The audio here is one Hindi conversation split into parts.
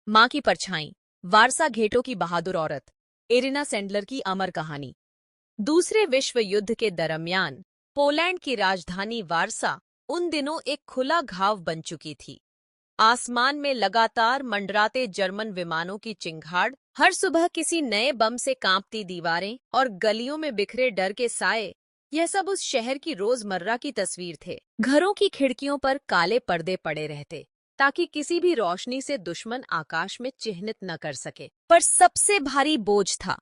माँ की परछाई, वारसा घेटो की बहादुर औरत, इरिना सैंडलर की अमर कहानी। दूसरे विश्व युद्ध के दरमियान पोलैंड की राजधानी वारसा उन दिनों एक खुला घाव बन चुकी थी। आसमान में लगातार मंडराते जर्मन विमानों की चिंगाड़, हर सुबह किसी नए बम से कांपती दीवारें और गलियों में बिखरे डर के साए, यह सब उस शहर की रोजमर्रा की तस्वीर थे। घरों की खिड़कियों पर काले पर्दे पड़े रहते ताकि किसी भी रोशनी से दुश्मन आकाश में चिह्नित न कर सके। पर सबसे भारी बोझ था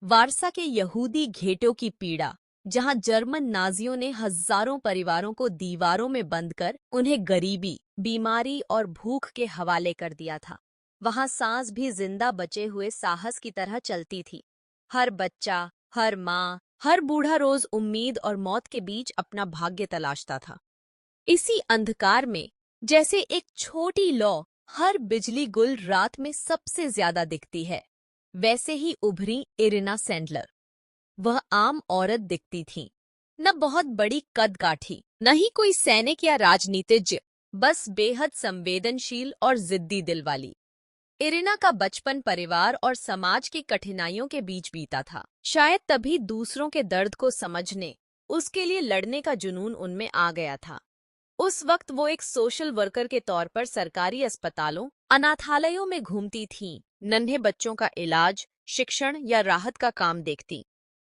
वारसा के यहूदी घेटों की पीड़ा, जहां जर्मन नाजियों ने हजारों परिवारों को दीवारों में बंद कर उन्हें गरीबी, बीमारी और भूख के हवाले कर दिया था। वहां सांस भी जिंदा बचे हुए साहस की तरह चलती थी। हर बच्चा, हर माँ, हर बूढ़ा रोज उम्मीद और मौत के बीच अपना भाग्य तलाशता था। इसी अंधकार में जैसे एक छोटी लौ हर बिजली गुल रात में सबसे ज्यादा दिखती है, वैसे ही उभरी इरिना सैंडलर। वह आम औरत दिखती थी, न बहुत बड़ी कद काठी, न ही कोई सैनिक या राजनीतिज्ञ, बस बेहद संवेदनशील और जिद्दी दिल वाली। इरिना का बचपन परिवार और समाज की कठिनाइयों के बीच बीता था। शायद तभी दूसरों के दर्द को समझने, उसके लिए लड़ने का जुनून उनमें आ गया था। उस वक्त वो एक सोशल वर्कर के तौर पर सरकारी अस्पतालों, अनाथालयों में घूमती थीं, नन्हे बच्चों का इलाज, शिक्षण या राहत का काम देखती।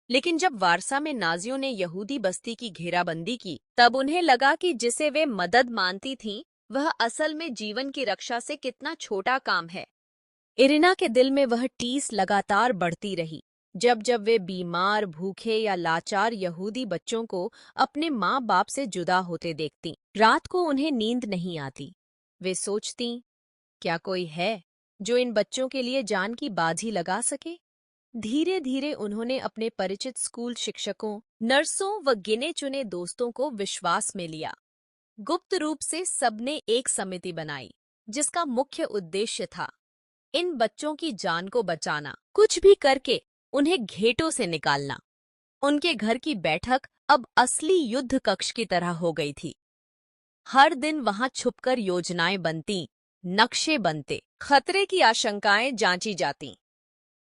लेकिन जब वारसा में नाजियों ने यहूदी बस्ती की घेराबंदी की, तब उन्हें लगा कि जिसे वे मदद मानती थीं, वह असल में जीवन की रक्षा से कितना छोटा काम है। इरिना के दिल में वह टीस लगातार बढ़ती रही। जब जब वे बीमार, भूखे या लाचार यहूदी बच्चों को अपने माँ बाप से जुदा होते देखती, रात को उन्हें नींद नहीं आती। वे सोचती, क्या कोई है जो इन बच्चों के लिए जान की बाजी लगा सके? धीरे धीरे उन्होंने अपने परिचित स्कूल शिक्षकों, नर्सों व गिने चुने दोस्तों को विश्वास में लिया। गुप्त रूप से सबने एक समिति बनाई, जिसका मुख्य उद्देश्य था इन बच्चों की जान को बचाना, कुछ भी करके उन्हें घेटों से निकालना। उनके घर की बैठक अब असली युद्ध कक्ष की तरह हो गई थी। हर दिन वहां छुपकर योजनाएं बनती, नक्शे बनते, खतरे की आशंकाएं जांची जाती।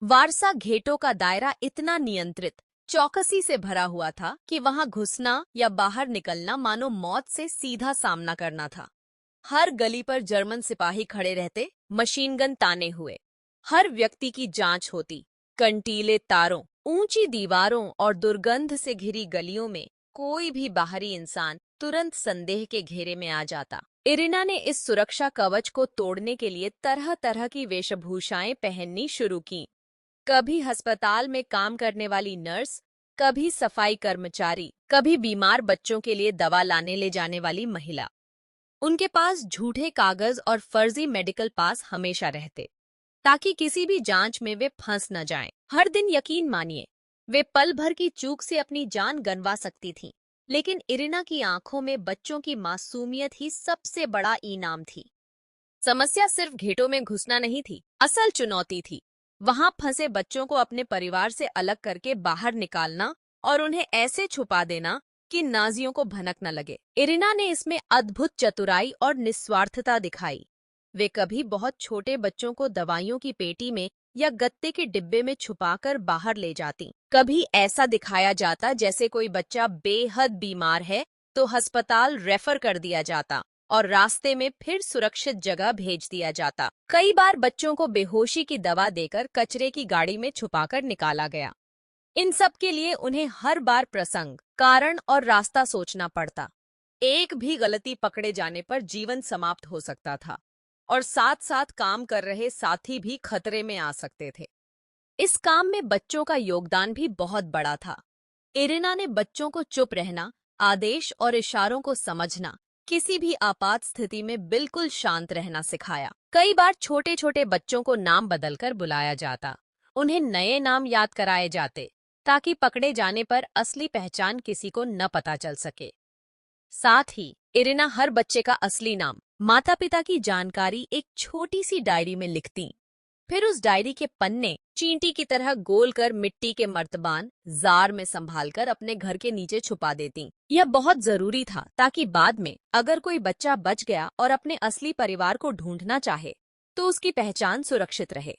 वारसा घेटों का दायरा इतना नियंत्रित, चौकसी से भरा हुआ था कि वहां घुसना या बाहर निकलना मानो मौत से सीधा सामना करना था। हर गली पर जर्मन सिपाही खड़े रहते, मशीन गन ताने हुए। हर व्यक्ति की जांच होती। कंटीले तारों, ऊंची दीवारों और दुर्गंध से घिरी गलियों में कोई भी बाहरी इंसान तुरंत संदेह के घेरे में आ जाता। इरिना ने इस सुरक्षा कवच को तोड़ने के लिए तरह तरह की वेशभूषाएं पहननी शुरू की। कभी अस्पताल में काम करने वाली नर्स, कभी सफाई कर्मचारी, कभी बीमार बच्चों के लिए दवा लाने ले जाने वाली महिला। उनके पास झूठे कागज और फर्जी मेडिकल पास हमेशा रहते, ताकि किसी भी जांच में वे फंस न जाएं। हर दिन यकीन मानिए, वे पल भर की चूक से अपनी जान गंवा सकती थीं, लेकिन इरिना की आंखों में बच्चों की मासूमियत ही सबसे बड़ा इनाम थी। समस्या सिर्फ घेटों में घुसना नहीं थी, असल चुनौती थी वहां फंसे बच्चों को अपने परिवार से अलग करके बाहर निकालना और उन्हें ऐसे छुपा देना कि नाजियों को भनक न लगे। इरिना ने इसमें अद्भुत चतुराई और निस्वार्थता दिखाई। वे कभी बहुत छोटे बच्चों को दवाइयों की पेटी में या गत्ते के डिब्बे में छुपाकर बाहर ले जाती। कभी ऐसा दिखाया जाता जैसे कोई बच्चा बेहद बीमार है तो अस्पताल रेफर कर दिया जाता और रास्ते में फिर सुरक्षित जगह भेज दिया जाता। कई बार बच्चों को बेहोशी की दवा देकर कचरे की गाड़ी में छुपाकर निकाला गया। इन सब के लिए उन्हें हर बार प्रसंग, कारण और रास्ता सोचना पड़ता। एक भी गलती पकड़े जाने पर जीवन समाप्त हो सकता था और साथ साथ काम कर रहे साथी भी खतरे में आ सकते थे। इस काम में बच्चों का योगदान भी बहुत बड़ा था। इरिना ने बच्चों को चुप रहना, आदेश और इशारों को समझना, किसी भी आपात स्थिति में बिल्कुल शांत रहना सिखाया। कई बार छोटे छोटे बच्चों को नाम बदलकर बुलाया जाता, उन्हें नए नाम याद कराए जाते, ताकि पकड़े जाने पर असली पहचान किसी को न पता चल सके। साथ ही इरिना हर बच्चे का असली नाम, माता पिता की जानकारी एक छोटी सी डायरी में लिखती। फिर उस डायरी के पन्ने चींटी की तरह गोल कर मिट्टी के मर्तबान जार में संभालकर अपने घर के नीचे छुपा देती। यह बहुत जरूरी था ताकि बाद में अगर कोई बच्चा बच गया और अपने असली परिवार को ढूंढना चाहे तो उसकी पहचान सुरक्षित रहे।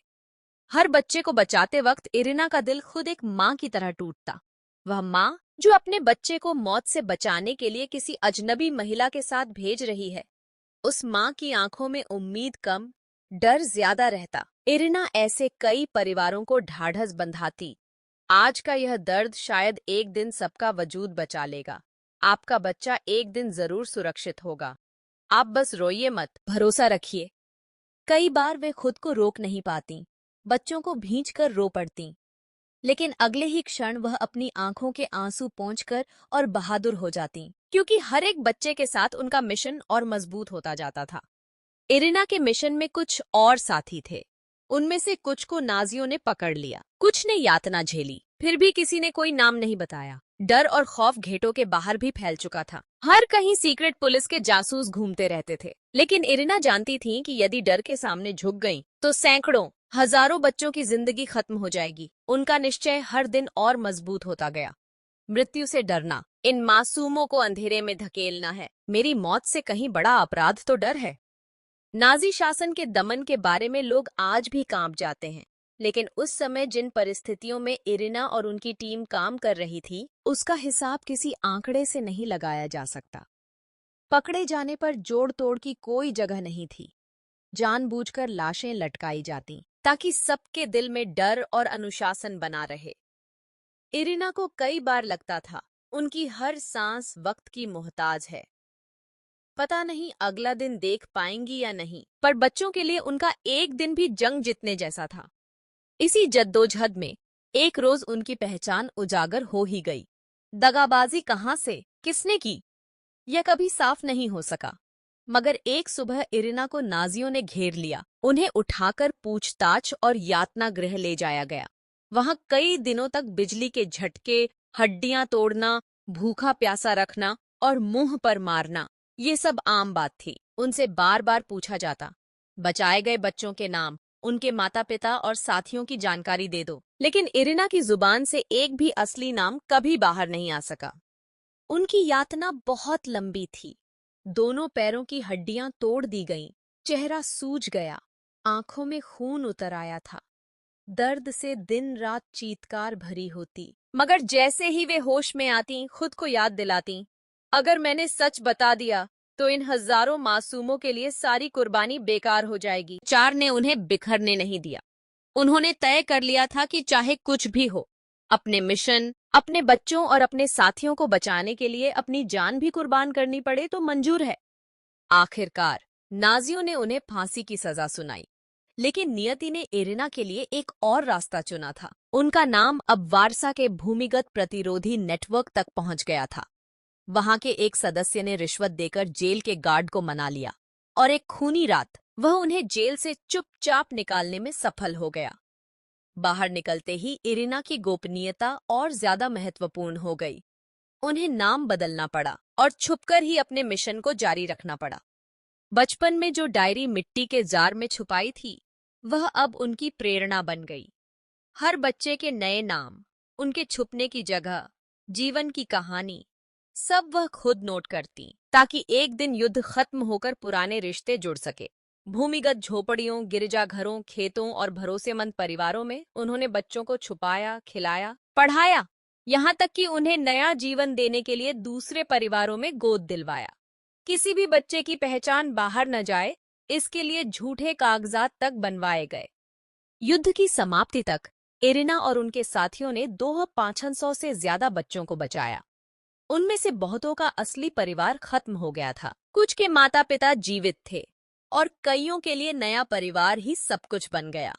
हर बच्चे को बचाते वक्त इरिना का दिल खुद एक माँ की तरह टूटता। वह माँ जो अपने बच्चे को मौत से बचाने के लिए किसी अजनबी महिला के साथ भेज रही है। उस माँ की आंखों में उम्मीद कम, डर ज्यादा रहता। इरिना ऐसे कई परिवारों को ढाढ़स बंधाती। आज का यह दर्द शायद एक दिन सबका वजूद बचा लेगा। आपका बच्चा एक दिन जरूर सुरक्षित होगा। आप बस रोइए मत, भरोसा रखिए। कई बार वे खुद को रोक नहीं पाती, बच्चों को भींचकर रो पड़ती, लेकिन अगले ही क्षण वह अपनी आंखों के आंसू पोंछकर और बहादुर हो जाती, क्योंकि हर एक बच्चे के साथ उनका मिशन और मजबूत होता जाता था। इरिना के मिशन में कुछ और साथी थे। उनमें से कुछ को नाजियों ने पकड़ लिया, कुछ ने यातना झेली, फिर भी किसी ने कोई नाम नहीं बताया। डर और खौफ घेटों के बाहर भी फैल चुका था। हर कहीं सीक्रेट पुलिस के जासूस घूमते रहते थे। लेकिन इरिना जानती थी कि यदि डर के सामने झुक गईं, तो सैकड़ों, हजारों बच्चों की जिंदगी खत्म हो जाएगी। उनका निश्चय हर दिन और मजबूत होता गया। मृत्यु से डरना, इन मासूमों को अंधेरे में धकेलना है। मेरी मौत से कहीं बड़ा अपराध तो डर है। नाजी शासन के दमन के बारे में लोग आज भी कांप जाते हैं, लेकिन उस समय जिन परिस्थितियों में इरिना और उनकी टीम काम कर रही थी, उसका हिसाब किसी आंकड़े से नहीं लगाया जा सकता। पकड़े जाने पर जोड़ तोड़ की कोई जगह नहीं थी। जानबूझकर लाशें लटकाई जाती, ताकि सबके दिल में डर और अनुशासन बना रहे। इरिना को कई बार लगता था, उनकी हर सांस वक्त की मोहताज है। पता नहीं अगला दिन देख पाएंगी या नहीं, पर बच्चों के लिए उनका एक दिन भी जंग जीतने जैसा था। इसी जद्दोजहद में एक रोज उनकी पहचान उजागर हो ही गई। दगाबाजी कहाँ से, किसने की, यह कभी साफ नहीं हो सका। मगर एक सुबह इरिना को नाजियों ने घेर लिया। उन्हें उठाकर पूछताछ और यातना गृह ले जाया गया। वहां कई दिनों तक बिजली के झटके, हड्डियां तोड़ना, भूखा प्यासा रखना और मुंह पर मारना, ये सब आम बात थी। उनसे बार बार पूछा जाता, बचाए गए बच्चों के नाम, उनके माता पिता और साथियों की जानकारी दे दो। लेकिन इरिना की जुबान से एक भी असली नाम कभी बाहर नहीं आ सका। उनकी यातना बहुत लंबी थी। दोनों पैरों की हड्डियां तोड़ दी गईं, चेहरा सूज गया, आंखों में खून उतर आया था। दर्द से दिन रात चीत्कार भरी होती, मगर जैसे ही वे होश में आती, खुद को याद दिलाती, अगर मैंने सच बता दिया तो इन हजारों मासूमों के लिए सारी कुर्बानी बेकार हो जाएगी। चार ने उन्हें बिखरने नहीं दिया। उन्होंने तय कर लिया था कि चाहे कुछ भी हो, अपने मिशन, अपने बच्चों और अपने साथियों को बचाने के लिए अपनी जान भी कुर्बान करनी पड़े तो मंजूर है। आखिरकार नाजियों ने उन्हें फांसी की सजा सुनाई, लेकिन नियति ने इरिना के लिए एक और रास्ता चुना था। उनका नाम अब वारसा के भूमिगत प्रतिरोधी नेटवर्क तक पहुंच गया था। वहां के एक सदस्य ने रिश्वत देकर जेल के गार्ड को मना लिया, और एक खूनी रात वह उन्हें जेल से चुपचाप निकालने में सफल हो गया। बाहर निकलते ही इरिना की गोपनीयता और ज्यादा महत्वपूर्ण हो गई। उन्हें नाम बदलना पड़ा और छुपकर ही अपने मिशन को जारी रखना पड़ा। बचपन में जो डायरी मिट्टी के जार में छुपाई थी, वह अब उनकी प्रेरणा बन गई। हर बच्चे के नए नाम, उनके छुपने की जगह, जीवन की कहानी, सब वह खुद नोट करती, ताकि एक दिन युद्ध खत्म होकर पुराने रिश्ते जुड़ सके। भूमिगत झोपड़ियों, गिरजाघरों, खेतों और भरोसेमंद परिवारों में उन्होंने बच्चों को छुपाया, खिलाया, पढ़ाया, यहाँ तक कि उन्हें नया जीवन देने के लिए दूसरे परिवारों में गोद दिलवाया। किसी भी बच्चे की पहचान बाहर न जाए, इसके लिए झूठे कागजात तक बनवाए गए। युद्ध की समाप्ति तक इरिना और उनके साथियों ने 2500 से ज्यादा बच्चों को बचाया। उनमें से बहुतों का असली परिवार खत्म हो गया था। कुछ के माता पिता जीवित थे और कईयों के लिए नया परिवार ही सब कुछ बन गया।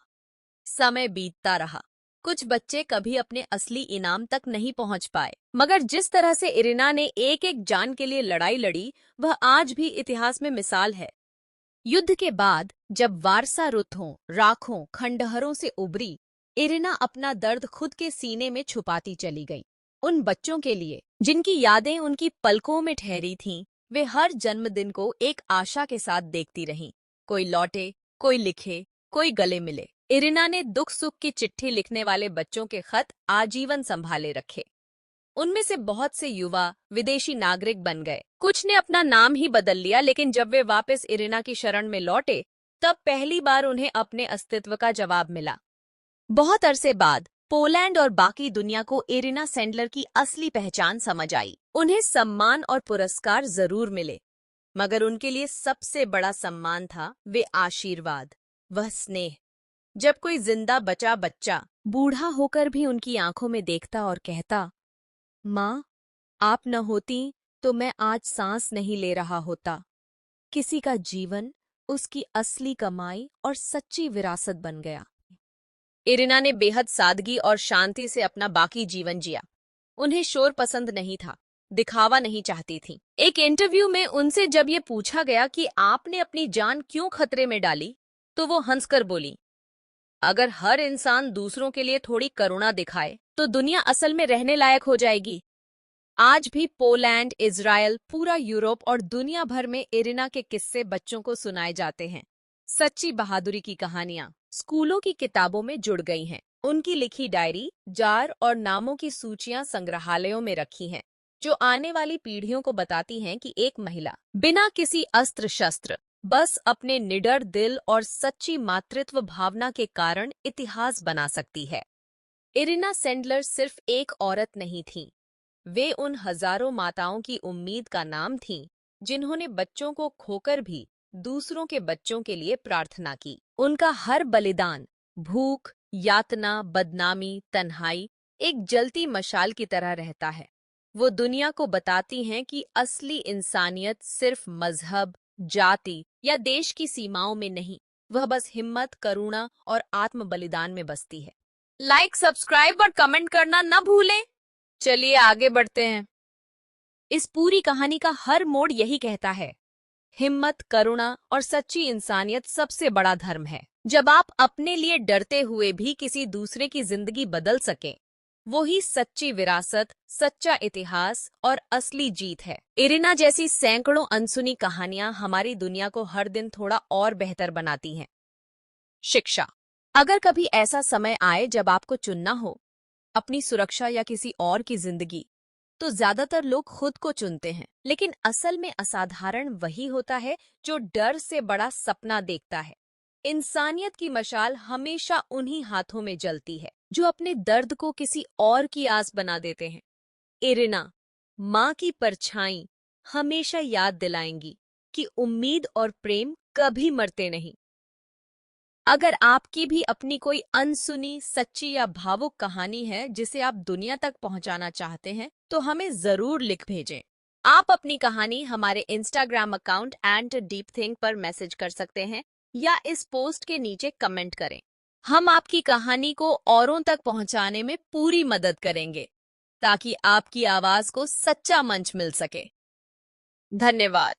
समय बीतता रहा। कुछ बच्चे कभी अपने असली इनाम तक नहीं पहुंच पाए, मगर जिस तरह से इरिना ने एक एक जान के लिए लड़ाई लड़ी, वह आज भी इतिहास में मिसाल है। युद्ध के बाद जब वारसा रुद्धों, राखों, खंडहरों से उबरी, इरिना अपना दर्द खुद के सीने में छुपाती चली गई। उन बच्चों के लिए जिनकी यादें उनकी पलकों में ठहरी थीं, वे हर जन्मदिन को एक आशा के साथ देखती रहीं। कोई लौटे, कोई लिखे, कोई गले मिले। इरिना ने दुख सुख की चिट्ठी लिखने वाले बच्चों के खत आजीवन संभाले रखे। उनमें से बहुत से युवा विदेशी नागरिक बन गए। कुछ ने अपना नाम ही बदल लिया, लेकिन जब वे वापस इरिना की शरण में लौटे, तब पहली बार उन्हें अपने अस्तित्व का जवाब मिला। बहुत अरसे बाद पोलैंड और बाकी दुनिया को इरिना सैंडलर की असली पहचान समझ आई। उन्हें सम्मान और पुरस्कार जरूर मिले, मगर उनके लिए सबसे बड़ा सम्मान था वे आशीर्वाद, वह स्नेह। जब कोई जिंदा बचा बच्चा बूढ़ा होकर भी उनकी आंखों में देखता और कहता, माँ, आप न होती तो मैं आज सांस नहीं ले रहा होता, किसी का जीवन उसकी असली कमाई और सच्ची विरासत बन गया। इरिना ने बेहद सादगी और शांति से अपना बाकी जीवन जिया। उन्हें शोर पसंद नहीं था, दिखावा नहीं चाहती थी। एक इंटरव्यू में उनसे जब ये पूछा गया कि आपने अपनी जान क्यों खतरे में डाली, तो वो हंसकर बोली, अगर हर इंसान दूसरों के लिए थोड़ी करुणा दिखाए तो दुनिया असल में रहने लायक हो जाएगी। आज भी पोलैंड, इजराइल, पूरा यूरोप और दुनिया भर में इरिना के किस्से बच्चों को सुनाए जाते हैं। सच्ची बहादुरी की कहानियां स्कूलों की किताबों में जुड़ गई हैं। उनकी लिखी डायरी, जार और नामों की सूचियां संग्रहालयों में रखी हैं, जो आने वाली पीढ़ियों को बताती हैं कि एक महिला बिना किसी अस्त्र शस्त्र, बस अपने निडर दिल और सच्ची मातृत्व भावना के कारण इतिहास बना सकती है। इरिना सैंडलर सिर्फ एक औरत नहीं थी, वे उन हजारों माताओं की उम्मीद का नाम थीं, जिन्होंने बच्चों को खोकर भी दूसरों के बच्चों के लिए प्रार्थना की। उनका हर बलिदान, भूख, यातना, बदनामी, तन्हाई, एक जलती मशाल की तरह रहता है। वो दुनिया को बताती हैं कि असली इंसानियत सिर्फ मजहब, जाति या देश की सीमाओं में नहीं, वह बस हिम्मत, करुणा और आत्म बलिदान में बसती है। लाइक, सब्सक्राइब और कमेंट करना न भूलें। चलिए आगे बढ़ते हैं। इस पूरी कहानी का हर मोड़ यही कहता है, हिम्मत, करुणा और सच्ची इंसानियत सबसे बड़ा धर्म है। जब आप अपने लिए डरते हुए भी किसी दूसरे की जिंदगी बदल सकें, वो ही सच्ची विरासत, सच्चा इतिहास और असली जीत है। इरिना जैसी सैकड़ों अनसुनी कहानियां हमारी दुनिया को हर दिन थोड़ा और बेहतर बनाती हैं। शिक्षा। अगर कभी ऐसा समय आए जब आपको चुनना हो, अपनी सुरक्षा या किसी और की जिंदगी, तो ज्यादातर लोग खुद को चुनते हैं। लेकिन असल में असाधारण वही होता है जो डर से बड़ा सपना देखता है। इंसानियत की मशाल हमेशा उन्हीं हाथों में जलती है जो अपने दर्द को किसी और की आस बना देते हैं। इरिना, माँ की परछाई, हमेशा याद दिलाएंगी कि उम्मीद और प्रेम कभी मरते नहीं। अगर आपकी भी अपनी कोई अनसुनी, सच्ची या भावुक कहानी है जिसे आप दुनिया तक पहुंचाना चाहते हैं, तो हमें जरूर लिख भेजें। आप अपनी कहानी हमारे इंस्टाग्राम अकाउंट @deepthink पर मैसेज कर सकते हैं या इस पोस्ट के नीचे कमेंट करें। हम आपकी कहानी को औरों तक पहुंचाने में पूरी मदद करेंगे, ताकि आपकी आवाज को सच्चा मंच मिल सके। धन्यवाद।